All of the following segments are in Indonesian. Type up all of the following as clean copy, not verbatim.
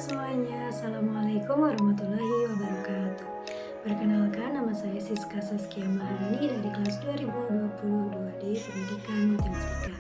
semuanya, Assalamualaikum warahmatullahi wabarakatuh. Perkenalkan, nama saya Siska Saskia Maharani dari kelas 2022D Pendidikan Matematika.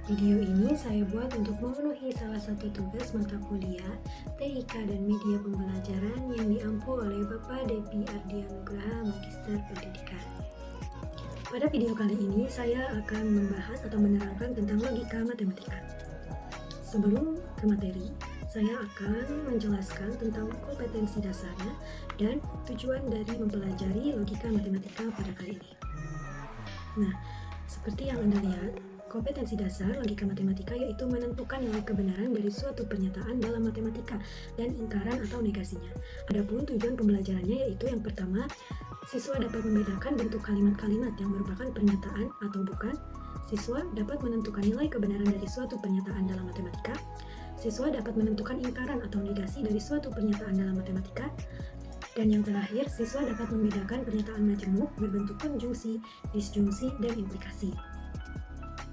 Video ini saya buat untuk memenuhi salah satu tugas mata kuliah TIK dan Media Pembelajaran yang diampu oleh Bapak Depi Ardianugraha Magister Pendidikan. Pada video kali ini, saya akan membahas atau menerangkan tentang logika matematika. Sebelum ke materi, saya akan menjelaskan tentang kompetensi dasarnya dan tujuan dari mempelajari logika matematika pada kali ini. Nah, seperti yang Anda lihat, kompetensi dasar logika matematika yaitu menentukan nilai kebenaran dari suatu pernyataan dalam matematika dan ingkaran atau negasinya. Adapun tujuan pembelajarannya yaitu yang pertama, siswa dapat membedakan bentuk kalimat-kalimat yang merupakan pernyataan atau bukan. Siswa dapat menentukan nilai kebenaran dari suatu pernyataan dalam matematika. Siswa dapat menentukan ingkaran atau negasi dari suatu pernyataan dalam matematika. Dan yang terakhir, siswa dapat membedakan pernyataan majemuk berbentuk konjungsi, disjungsi, dan implikasi.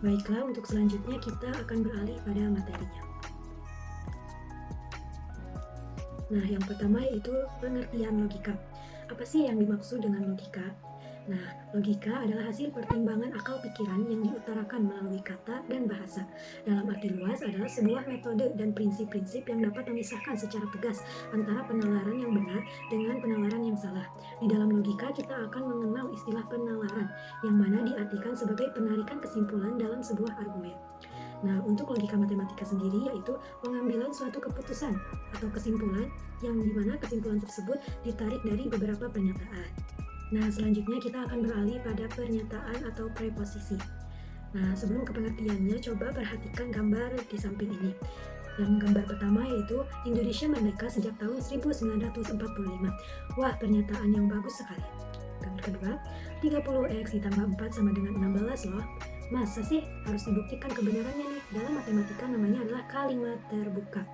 Baiklah, untuk selanjutnya kita akan beralih pada materinya. Nah, yang pertama yaitu pengertian logika. Apa sih yang dimaksud dengan logika? Nah, logika adalah hasil pertimbangan akal pikiran yang diutarakan melalui kata dan bahasa. Dalam arti luas adalah sebuah metode dan prinsip-prinsip yang dapat memisahkan secara tegas antara penalaran yang benar dengan penalaran yang salah. Di dalam logika kita akan mengenal istilah penalaran, yang mana diartikan sebagai penarikan kesimpulan dalam sebuah argumen. Nah, untuk logika matematika sendiri yaitu pengambilan suatu keputusan atau kesimpulan yang dimana kesimpulan tersebut ditarik dari beberapa pernyataan. Nah, selanjutnya kita akan beralih pada pernyataan atau preposisi. Nah, sebelum ke pengertiannya, coba perhatikan gambar di samping ini. Yang gambar pertama yaitu Indonesia merdeka sejak tahun 1945. Wah, pernyataan yang bagus sekali. Gambar kedua, 30x ditambah 4 sama dengan 16 loh. Masa sih harus dibuktikan kebenarannya nih? Dalam matematika namanya adalah kalimat terbuka.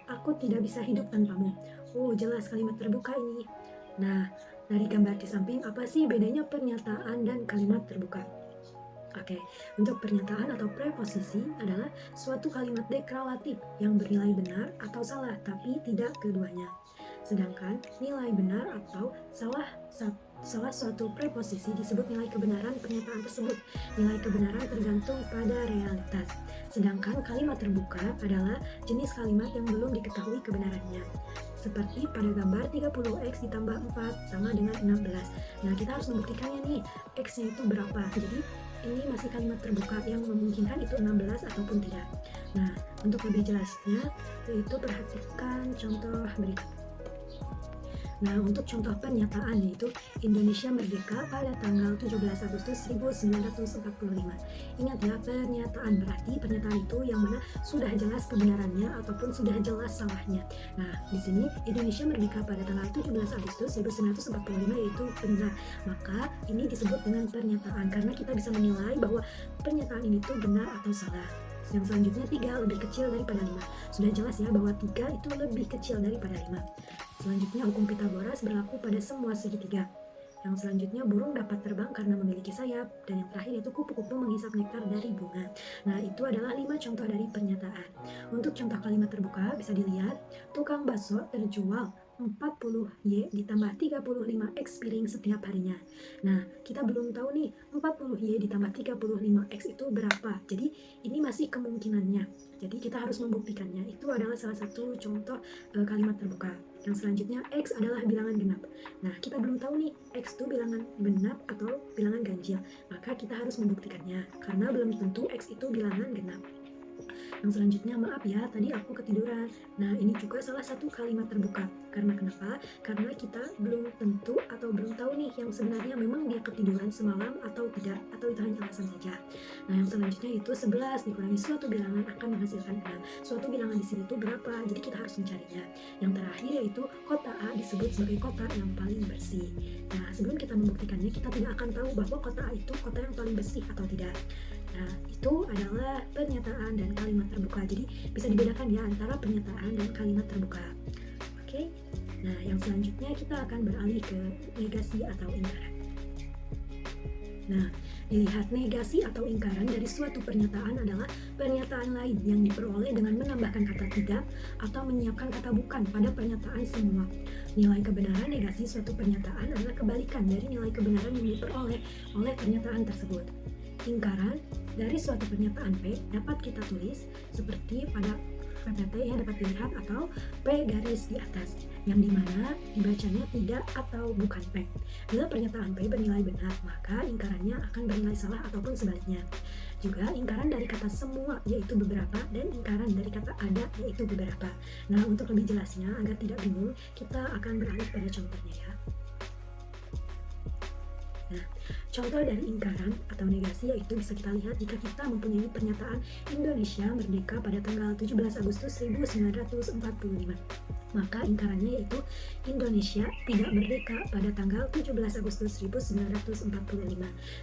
Aku tidak bisa hidup tanpamu. Oh, jelas kalimat terbuka ini. Nah, dari gambar di samping, apa sih bedanya pernyataan dan kalimat terbuka? Oke, untuk pernyataan atau preposisi adalah suatu kalimat deklaratif yang bernilai benar atau salah, tapi tidak keduanya. Sedangkan nilai benar atau salah suatu preposisi disebut nilai kebenaran pernyataan tersebut. Nilai kebenaran tergantung pada realitas. Sedangkan kalimat terbuka adalah jenis kalimat yang belum diketahui kebenarannya. Seperti pada gambar 30x ditambah 4 sama dengan 16. Nah, kita harus membuktikannya nih, x-nya itu berapa. Jadi, ini masih kalimat terbuka yang memungkinkan itu 16 ataupun tidak. Nah, untuk lebih jelasnya, yaitu perhatikan contoh berikut. Nah, untuk contoh pernyataan yaitu Indonesia merdeka pada tanggal 17 Agustus 1945. Ingat ya, pernyataan berarti pernyataan itu yang mana sudah jelas kebenarannya ataupun sudah jelas salahnya. Nah, di sini Indonesia merdeka pada tanggal 17 Agustus 1945 yaitu benar. Maka ini disebut dengan pernyataan karena kita bisa menilai bahwa pernyataan ini tuh benar atau salah. Yang selanjutnya 3 lebih kecil daripada 5. Sudah jelas ya bahwa 3 itu lebih kecil daripada 5. Selanjutnya hukum Pitagoras berlaku pada semua segitiga. Yang selanjutnya burung dapat terbang karena memiliki sayap. Dan yang terakhir yaitu kupu-kupu menghisap nektar dari bunga. Nah, itu adalah 5 contoh dari pernyataan. Untuk contoh kalimat terbuka bisa dilihat, tukang bakso terjual 40Y ditambah 35X piring setiap harinya. Nah, kita belum tahu nih 40Y ditambah 35X itu berapa. Jadi, ini masih kemungkinannya. Jadi, kita harus membuktikannya. Itu adalah salah satu contoh kalimat terbuka. Yang selanjutnya, X adalah bilangan genap. Nah, kita belum tahu nih, X itu bilangan genap atau bilangan ganjil. Maka kita harus membuktikannya, karena belum tentu X itu bilangan genap. Yang selanjutnya, maaf ya, tadi aku ketiduran. Nah, ini juga salah satu kalimat terbuka. Karena kenapa? Karena kita belum tentu atau belum tahu nih yang sebenarnya memang dia ketiduran semalam atau tidak, atau itu hanya alasan saja. Nah, yang selanjutnya itu 11 dikurangi suatu bilangan akan menghasilkan 6. Suatu bilangan di sini tuh berapa? Jadi kita harus mencarinya. Yang terakhir yaitu kota A disebut sebagai kota yang paling bersih. Nah, sebelum kita membuktikannya, kita tidak akan tahu bahwa kota A itu kota yang paling bersih atau tidak. Nah, itu adalah pernyataan dan kalimat terbuka. Jadi bisa dibedakan ya antara pernyataan dan kalimat terbuka. Oke. Nah, yang selanjutnya kita akan beralih ke negasi atau ingkaran. Nah, dilihat negasi atau ingkaran dari suatu pernyataan adalah pernyataan lain yang diperoleh dengan menambahkan kata tidak atau menyiapkan kata bukan pada pernyataan semua. Nilai kebenaran negasi suatu pernyataan adalah kebalikan dari nilai kebenaran yang diperoleh oleh pernyataan tersebut. Ingkaran dari suatu pernyataan P dapat kita tulis seperti pada PPT yang dapat dilihat atau P garis di atas, yang dimana dibacanya tidak atau bukan P. Bila pernyataan P bernilai benar, maka ingkarannya akan bernilai salah ataupun sebaliknya. Juga ingkaran dari kata semua yaitu beberapa dan ingkaran dari kata ada yaitu beberapa. Nah, untuk lebih jelasnya agar tidak bingung, kita akan beralih pada contohnya ya. Nah, contoh dari ingkaran atau negasi yaitu bisa kita lihat jika kita mempunyai pernyataan Indonesia merdeka pada tanggal 17 Agustus 1945. Maka ingkarannya yaitu Indonesia tidak merdeka pada tanggal 17 Agustus 1945.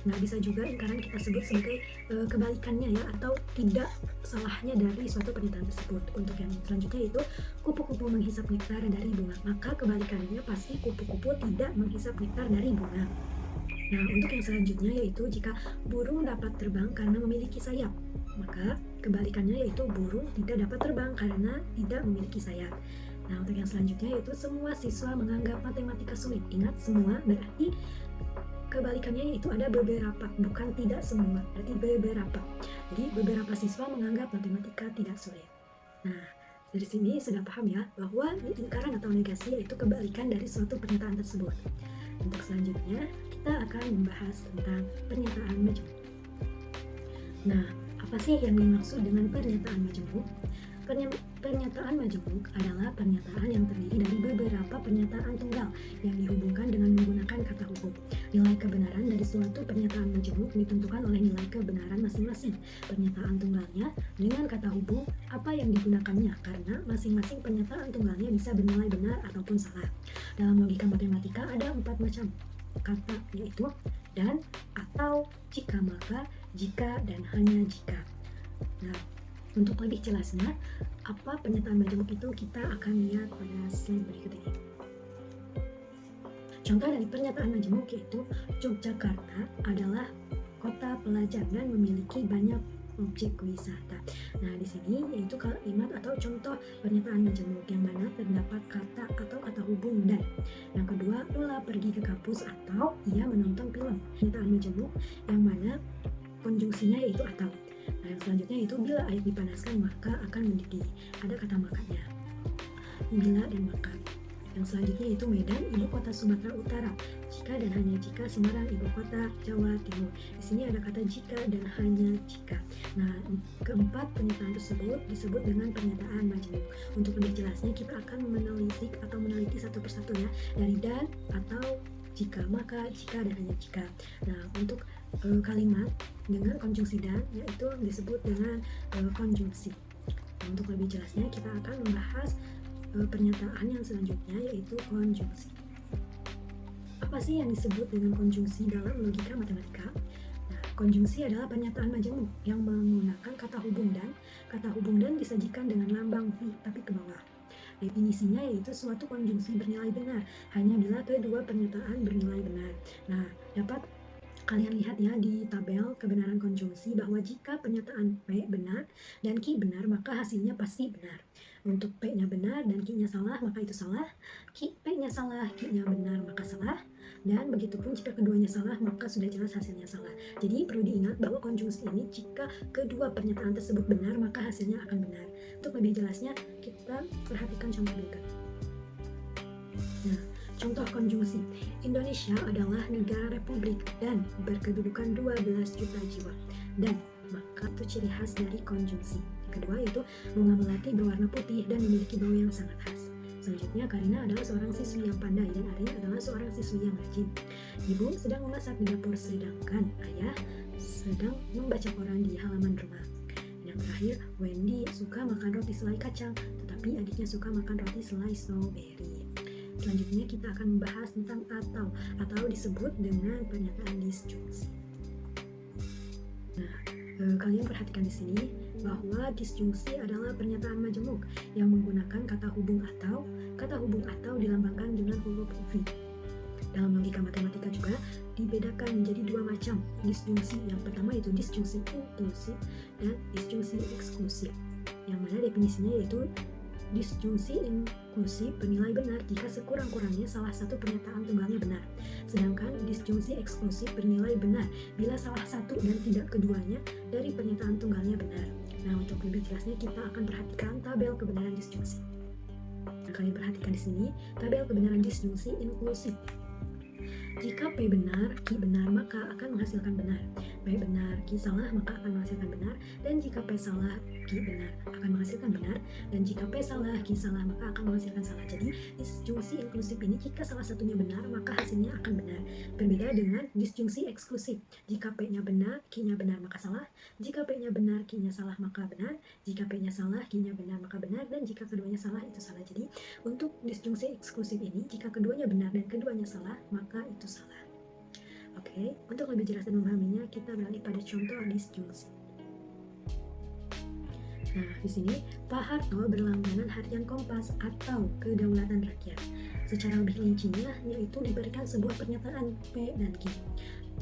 Nah, bisa juga ingkaran kita sebut sebagai kebalikannya ya, atau tidak salahnya dari suatu pernyataan tersebut. Untuk yang selanjutnya yaitu kupu-kupu menghisap nektar dari bunga. Maka kebalikannya pasti kupu-kupu tidak menghisap nektar dari bunga. Nah, untuk yang selanjutnya yaitu jika burung dapat terbang karena memiliki sayap, maka kebalikannya yaitu burung tidak dapat terbang karena tidak memiliki sayap. Nah, untuk yang selanjutnya yaitu semua siswa menganggap matematika sulit. Ingat, semua berarti kebalikannya yaitu ada beberapa, bukan tidak semua, berarti beberapa. Jadi beberapa siswa menganggap matematika tidak sulit. Nah, dari sini sudah paham ya bahwa ingkaran atau negasi yaitu kebalikan dari suatu pernyataan tersebut. Untuk selanjutnya, kita akan membahas tentang pernyataan majemuk. Nah, apa sih yang dimaksud dengan pernyataan majemuk? Pernyataan majemuk adalah pernyataan yang terdiri dari beberapa pernyataan tunggal yang dihubungkan dengan menggunakan kata hubung. Nilai kebenaran dari suatu pernyataan majemuk ditentukan oleh nilai kebenaran masing-masing pernyataan tunggalnya dengan kata hubung apa yang digunakannya, karena masing-masing pernyataan tunggalnya bisa bernilai benar ataupun salah. Dalam logika matematika ada 4 macam kata, yaitu dan, atau, jika, maka, jika, dan hanya jika. Nah, untuk lebih jelasnya, apa pernyataan majemuk itu kita akan lihat pada slide berikut ini. Contoh dari pernyataan majemuk yaitu Yogyakarta adalah kota pelajar dan memiliki banyak objek wisata. Nah, di sini yaitu kalimat atau contoh pernyataan majemuk yang mana terdapat kata atau kata hubung dan. Yang kedua, Lula pergi ke kampus atau ia menonton film. Pernyataan majemuk yang mana konjungsinya yaitu atau. Nah, yang selanjutnya yaitu bila air dipanaskan maka akan mendidih. Ada kata makanya. Bila dan maka. Yang selanjutnya yaitu Medan, ibu kota Sumatera Utara. Jika dan hanya jika Semarang, ibu kota Jawa Timur. Di sini ada kata jika dan hanya jika. Nah, keempat pernyataan tersebut disebut dengan pernyataan majemuk. Untuk lebih jelasnya kita akan menelisik atau meneliti satu persatu ya, dari dan, atau, jika, maka, jika, dan hanya jika. Nah, untuk kalimat dengan konjungsi dan yaitu disebut dengan konjungsi. Nah, untuk lebih jelasnya kita akan membahas pernyataan yang selanjutnya yaitu konjungsi. Apa sih yang disebut dengan konjungsi dalam logika matematika? Nah, konjungsi adalah pernyataan majemuk yang menggunakan kata hubung dan. Kata hubung dan disajikan dengan lambang V tapi ke bawah. Definisinya yaitu suatu konjungsi bernilai benar hanya bila kedua pernyataan bernilai benar. Nah, dapat kalian lihat ya di tabel kebenaran konjungsi bahwa jika pernyataan P benar dan Q benar maka hasilnya pasti benar. Untuk P-nya benar dan Q-nya salah maka itu salah. P-nya salah, Q-nya benar maka salah. Dan begitupun jika keduanya salah maka sudah jelas hasilnya salah. Jadi perlu diingat bahwa konjungsi ini jika kedua pernyataan tersebut benar maka hasilnya akan benar. Untuk lebih jelasnya kita perhatikan contoh berikut. Nah, contoh konjungsi. Indonesia adalah negara republik dan berkedudukan 12 juta jiwa. Dan maka itu ciri khas dari konjungsi. Kedua yaitu bunga melati berwarna putih dan memiliki bau yang sangat khas. Selanjutnya, Karina adalah seorang siswi yang pandai dan Arin adalah seorang siswi yang rajin. Ibu sedang memasak di dapur sedangkan ayah sedang membaca koran di halaman rumah. Yang terakhir, Wendy suka makan roti selai kacang, tetapi adiknya suka makan roti selai strawberry. Selanjutnya kita akan membahas tentang atau disebut dengan pernyataan disjungsi. Nah, kalian perhatikan di sini bahwa disjungsi adalah pernyataan majemuk yang menggunakan kata hubung atau dilambangkan dengan huruf V. Dalam logika matematika juga dibedakan menjadi dua macam disjungsi. Yang pertama itu disjungsi inklusif dan disjungsi eksklusif. Yang mana definisinya yaitu disjungsi inklusif bernilai benar jika sekurang-kurangnya salah satu pernyataan tunggalnya benar. Sedangkan disjungsi eksklusif bernilai benar bila salah satu dan tidak keduanya dari pernyataan tunggalnya benar. Nah, untuk lebih jelasnya kita akan perhatikan tabel kebenaran disjungsi. Nah, kalian perhatikan di sini tabel kebenaran disjungsi inklusif. Jika P benar, Q benar, maka akan menghasilkan benar. P benar, Q salah, maka akan menghasilkan benar. Dan jika P salah, Q benar, akan menghasilkan benar. Dan jika P salah, Q salah, maka akan menghasilkan salah. Jadi, disjungsi inklusif ini jika salah satunya benar, maka hasilnya akan benar. Berbeda dengan disjungsi eksklusif. Jika P-nya benar, Q-nya benar, maka salah. Jika P-nya benar, Q-nya salah, maka benar. Jika P-nya salah, Q-nya benar, maka benar. Dan jika keduanya salah, itu salah. Jadi, untuk disjungsi eksklusif ini, jika keduanya benar dan keduanya salah, maka itu salah. Oke, untuk lebih jelas dan memahaminya, kita beralih pada contoh disjungsi. Nah, di sini Pak Harto berlangganan harian Kompas atau Kedaulatan Rakyat. Secara lebih rincinya, yaitu diberikan sebuah pernyataan P dan Q.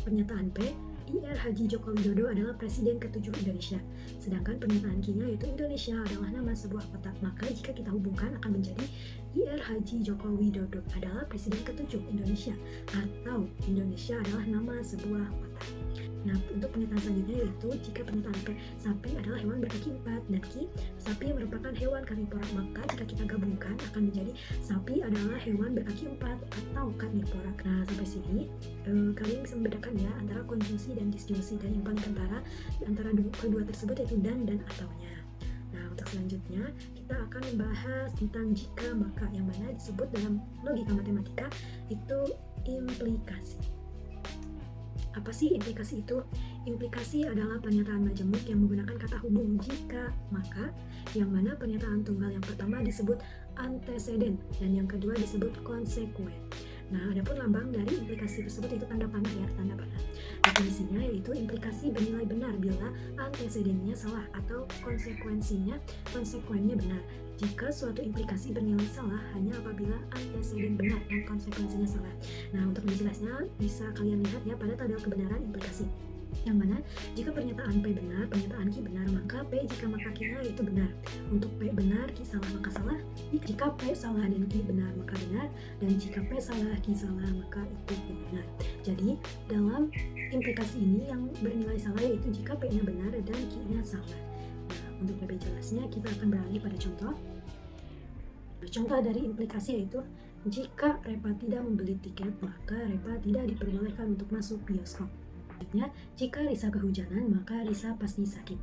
Pernyataan P, IR Haji Joko Widodo adalah Presiden ke-7 Indonesia. Sedangkan pernyataan Q-nya yaitu Indonesia adalah nama sebuah kota. Maka jika kita hubungkan akan menjadi IR Haji Joko Widodo adalah Presiden ke-7 Indonesia, atau Indonesia adalah nama sebuah kota. Nah, untuk pernyataan selanjutnya yaitu jika pernyataan P, sapi adalah hewan berkaki 4 dan Q, sapi merupakan hewan karnivora, maka jika kita gabungkan akan menjadi sapi adalah hewan berkaki 4 atau karnivora. Nah, sampai sini kalian bisa membedakan ya antara konjungsi dan disjungsi, dan yang paling kentara antara kedua tersebut yaitu dan ataunya. Nah, untuk selanjutnya kita akan membahas tentang jika maka, yang mana disebut dalam logika matematika itu implikasi. Apa sih implikasi itu? Implikasi adalah pernyataan majemuk yang menggunakan kata hubung jika maka, yang mana pernyataan tunggal yang pertama disebut anteseden dan yang kedua disebut konsekuen. Nah, adapun lambang dari implikasi tersebut itu tanda panah ya, tanda panah. Definisinya yaitu implikasi bernilai benar bila antecedennya salah atau konsekuennya benar. Jika suatu implikasi bernilai salah hanya apabila anteseden benar dan konsekuensinya salah. Nah, untuk lebih jelasnya bisa kalian lihat ya pada tabel kebenaran implikasi. Yang mana jika pernyataan P benar, pernyataan Q benar, maka P jika maka Q-nya itu benar. Untuk P benar, Q salah maka salah. Jika P salah dan Q benar maka benar. Dan jika P salah, Q salah maka itu benar. Jadi dalam implikasi ini yang bernilai salah yaitu jika P-nya benar dan Q-nya salah. Nah, untuk lebih jelasnya kita akan beralih pada contoh. Contoh dari implikasi yaitu jika Repa tidak membeli tiket, maka Repa tidak diperbolehkan untuk masuk bioskop. Selanjutnya, jika Risa kehujanan, maka Risa pasti sakit.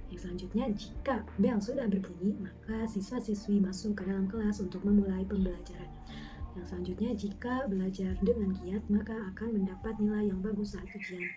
Yang selanjutnya, jika bel sudah berbunyi, maka siswa-siswi masuk ke dalam kelas untuk memulai pembelajaran. Yang selanjutnya, jika belajar dengan giat, maka akan mendapat nilai yang bagus saat ujian.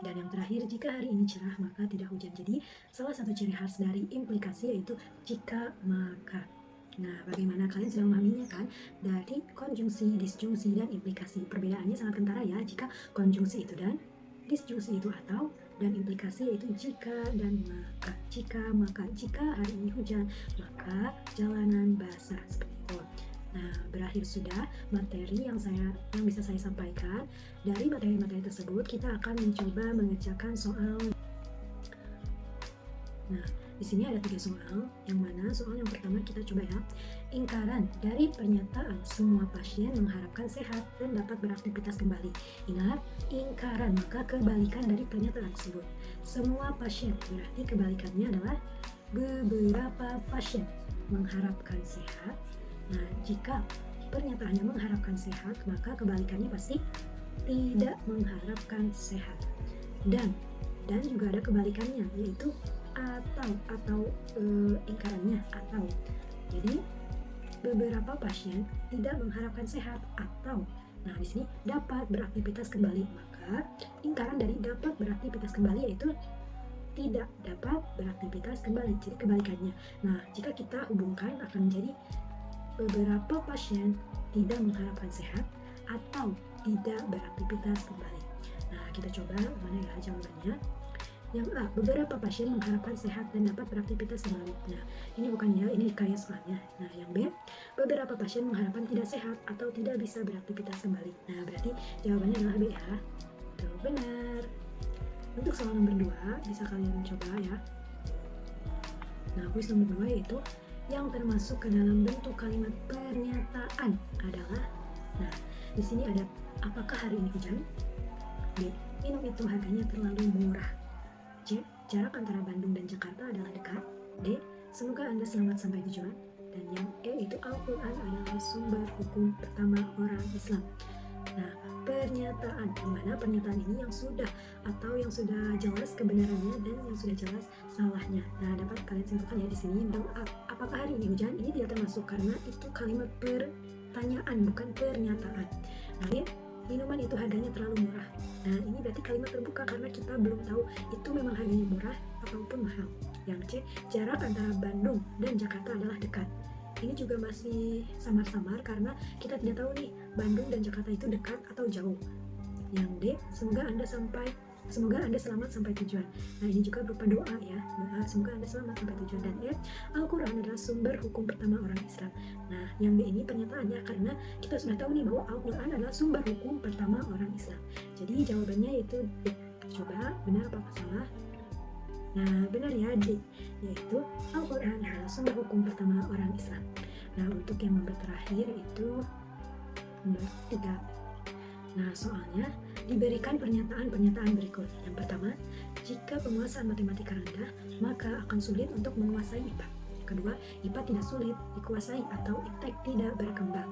Dan yang terakhir, jika hari ini cerah, maka tidak hujan. Jadi, salah satu ciri khas dari implikasi yaitu jika maka. Nah, bagaimana kalian sudah memahaminya kan? Dari konjungsi, disjungsi, dan implikasi. Perbedaannya sangat kentara ya, jika konjungsi itu dan, disjungsi itu atau, dan implikasi yaitu jika dan maka. Jika maka, jika hari ini hujan, maka jalanan basah, seperti itu. Nah, berakhir sudah materi yang bisa saya sampaikan. Dari materi-materi tersebut kita akan mencoba mengerjakan soal. Nah, di sini ada 3 soal, yang mana soal yang pertama kita coba ya. Ingkaran dari pernyataan semua pasien mengharapkan sehat dan dapat beraktivitas kembali. Ingat, ingkaran maka kebalikan dari pernyataan tersebut. Semua pasien berarti kebalikannya adalah beberapa pasien mengharapkan sehat. Nah, jika pernyataannya mengharapkan sehat, maka kebalikannya pasti tidak mengharapkan sehat. Dan juga ada kebalikannya yaitu atau ingkarannya atau. Jadi beberapa pasien tidak mengharapkan sehat atau. Nah, di sini dapat beraktivitas kembali, maka ingkaran dari dapat beraktivitas kembali yaitu tidak dapat beraktivitas kembali. Jadi kebalikannya. Nah, jika kita hubungkan akan menjadi beberapa pasien tidak mengharapkan sehat atau tidak beraktivitas kembali. Nah, kita coba mana ya jawabannya. Yang A, beberapa pasien mengharapkan sehat dan dapat beraktivitas kembali. Nah, ini bukan ya, ini kayak soalnya. Nah, yang B, beberapa pasien mengharapkan tidak sehat atau tidak bisa beraktivitas kembali. Nah, berarti jawabannya adalah B ya. Tuh, benar. Untuk soal nomor 2, bisa kalian coba ya. Nah, kuis nomor 2 yaitu yang termasuk ke dalam bentuk kalimat pernyataan adalah, nah, di sini ada, apakah hari ini hujan? B, minum itu harganya terlalu murah. C, jarak antara Bandung dan Jakarta adalah dekat. D, semoga Anda selamat sampai tujuan. Dan yang E itu Al-Quran adalah sumber hukum pertama orang Islam. Nah, pernyataan, yang mana pernyataan ini yang sudah atau yang sudah jelas kebenarannya dan yang sudah jelas salahnya. Nah, dapat kalian simpulkan ya di sini tentang apakah hari ini hujan, ini tidak termasuk karena itu kalimat pertanyaan bukan pernyataan. Nah, ini minuman itu harganya terlalu murah. Nah, ini berarti kalimat terbuka karena kita belum tahu itu memang harganya murah ataupun mahal. Yang C, jarak antara Bandung dan Jakarta adalah dekat. Ini juga masih samar-samar karena kita tidak tahu nih Bandung dan Jakarta itu dekat atau jauh. Yang D, semoga Anda selamat sampai tujuan. Nah, ini juga berupa doa ya. Doa semoga Anda selamat sampai tujuan. Dan E, Al-Quran adalah sumber hukum pertama orang Islam. Nah, yang D ini pernyataannya karena kita sudah tahu nih bahwa Al-Quran adalah sumber hukum pertama orang Islam. Jadi jawabannya itu D. Coba benar apa salah? Nah, benar ya, D, yaitu Al-Quran adalah sumber hukum pertama orang Islam. Nah, untuk yang nomor terakhir itu nomor 3. Nah, soalnya diberikan pernyataan-pernyataan berikut. Yang pertama, jika penguasaan matematika rendah, maka akan sulit untuk menguasai IPA. Kedua, IPA tidak sulit dikuasai atau iptek tidak berkembang.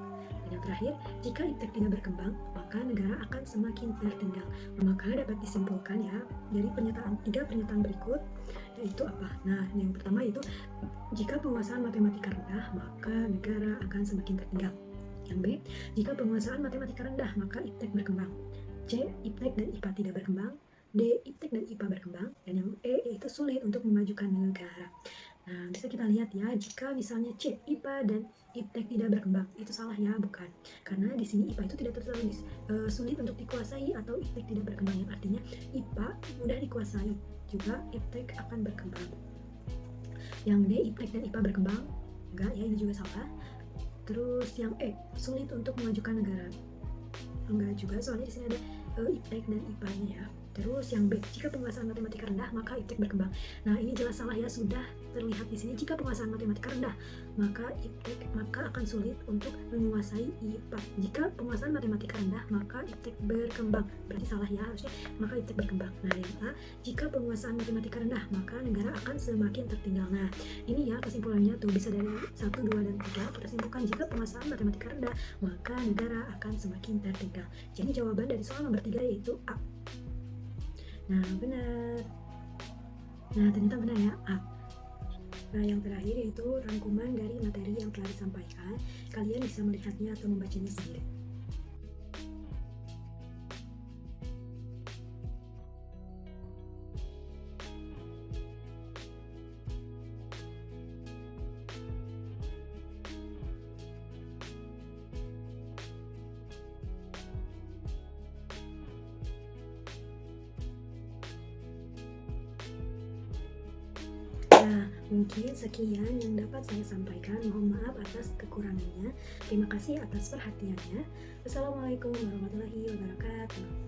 Dan yang terakhir, jika iptek tidak berkembang, maka negara akan semakin tertinggal. Maka dapat disimpulkan ya dari tiga pernyataan berikut, yaitu apa? Nah, yang pertama itu jika penguasaan matematika rendah, maka negara akan semakin tertinggal. Yang B, jika penguasaan matematika rendah, maka iptek berkembang. C, iptek dan IPA tidak berkembang. D, iptek dan IPA berkembang. Dan yang E, itu sulit untuk memajukan negara. Nah, bisa kita lihat ya, jika misalnya C, IPA dan iptek tidak berkembang, itu salah ya, bukan. Karena di sini IPA itu tidak terlalu sulit untuk dikuasai atau iptek tidak berkembang, yang artinya IPA mudah dikuasai, juga iptek akan berkembang. Yang D, iptek dan IPA berkembang, enggak ya, ini juga salah. Terus yang E, sulit untuk memajukan negara, enggak juga, soalnya di sini ada iptek dan IPA-nya ya. Terus yang B, jika penguasaan matematika rendah, maka iptek berkembang. Nah, ini jelas salah ya, sudah terlihat di sini. Jika penguasaan matematika rendah, maka akan sulit untuk menguasai IPA. Jika penguasaan matematika rendah, maka iptek berkembang. Berarti salah ya, harusnya maka iptek berkembang. Nah, yang A, jika penguasaan matematika rendah, maka negara akan semakin tertinggal. Nah, ini ya kesimpulannya tuh, bisa dari 1, 2, dan 3. Kita simpulkan jika penguasaan matematika rendah, maka negara akan semakin tertinggal. Jadi jawaban dari soal nomor 3 yaitu A. Nah, benar. Nah, ternyata benar ya, A. Nah, yang terakhir yaitu rangkuman dari materi yang telah disampaikan. Kalian bisa melihatnya atau membacanya sendiri. Nah, mungkin sekian yang dapat saya sampaikan. Mohon maaf atas kekurangannya. Terima kasih atas perhatiannya. Wassalamualaikum warahmatullahi wabarakatuh.